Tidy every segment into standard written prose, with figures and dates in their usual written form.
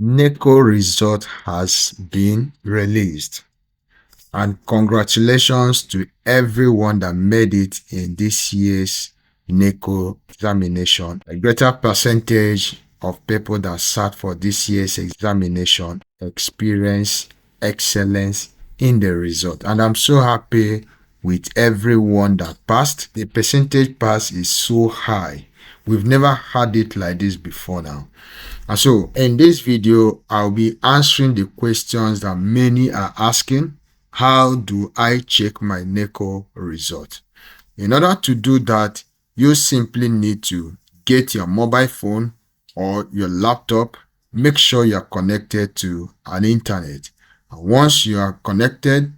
NECO result has been released, and congratulations to everyone that made it in this year's NECO examination. A greater percentage of people that sat for this year's examination experienced excellence in the result, and I'm so happy with everyone that passed. The percentage pass is so high. We've never had it like this before now. And so in this video, I'll be answering the questions that many are asking. How do I check my NECO result? In order to do that, you simply need to get your mobile phone or your laptop. Make sure you're connected to an internet. And once you are connected,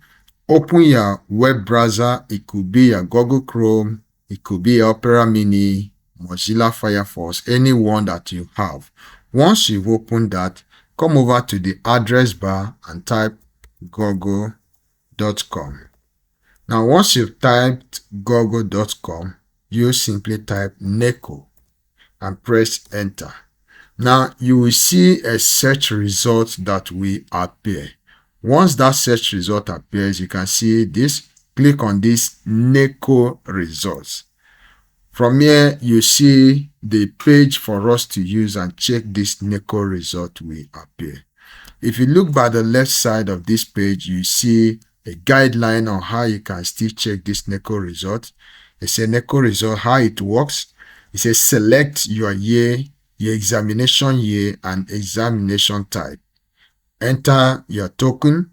open your web browser. It could be your Google Chrome, it could be Opera Mini, Mozilla Firefox, any one that you have. Once you've opened that, come over to the address bar and type google.com. Now, once you've typed google.com, you simply type NECO and press enter. Now, you will see a search result that will appear. Once that search result appears, you can see this. Click on this NECO results. From here, you see the page for us to use and check this NECO result will appear. If you look by the left side of this page, you see a guideline on how you can still check this NECO result. It's a NECO result, how it works. It says select your year, your examination year, and examination type. Enter your token,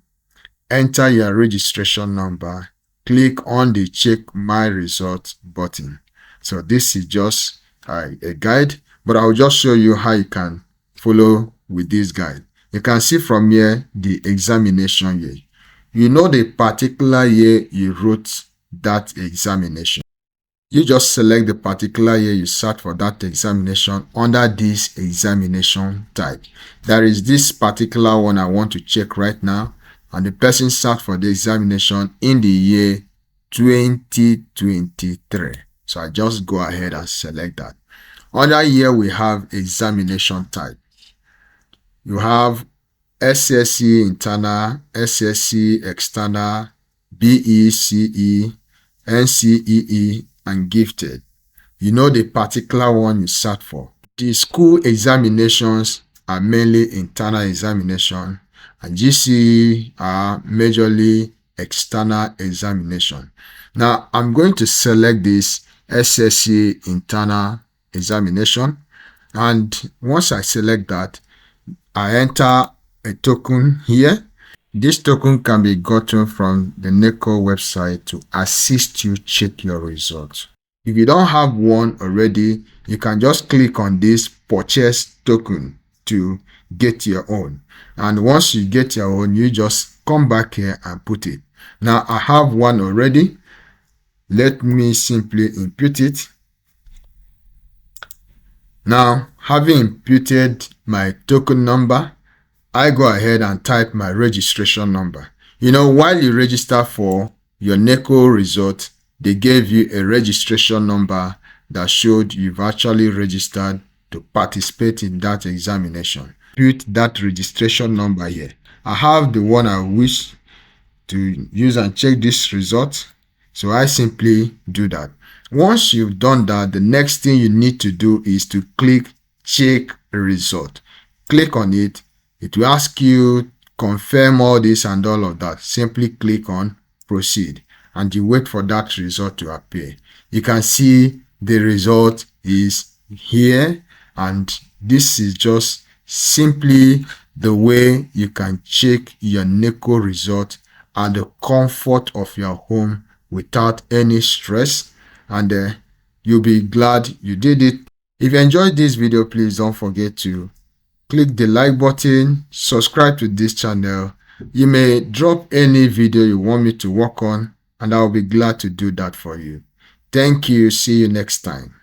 enter your registration number, click on the check my result button. So this is just a guide, but I'll just show you how you can follow with this guide. You can see from here the examination year. You know the particular year you wrote that examination. You just select the particular year you sat for that examination under this examination type. There is this particular one I want to check right now, and the person sat for the examination in the year 2023. So I just go ahead and select that. Under here, we have examination type. You have SSC internal, SSC external, BECE, NCEE, and gifted. You know the particular one you sat for. The school examinations are mainly internal examination, and GCE are majorly external examination. Now, I'm going to select this SSC internal examination, and once I select that, I enter a token here. This token can be gotten from the NECO website to assist you check your results. If you don't have one already, you can just click on this purchase token to get your own. And once you get your own, you just come back here and put it. Now, I have one already. Let me simply input it. Now, having imputed my token number, I go ahead and type my registration number. You know, while you register for your NECO result, they gave you a registration number that showed you've actually registered to participate in that examination. Put that registration number here. I have the one I wish to use and check this result. So I simply do that. Once you've done that, the next thing you need to do is to click check result. Click on it. It will ask you confirm all this and all of that. Simply click on proceed and you wait for that result to appear. You can see the result is here, and this is just simply the way you can check your NECO result at the comfort of your home without any stress, and you'll be glad you did it. If you enjoyed this video, please don't forget to click the like button, subscribe to this channel. You may drop any video you want me to work on, and I'll be glad to do that for you. Thank you. See you next time.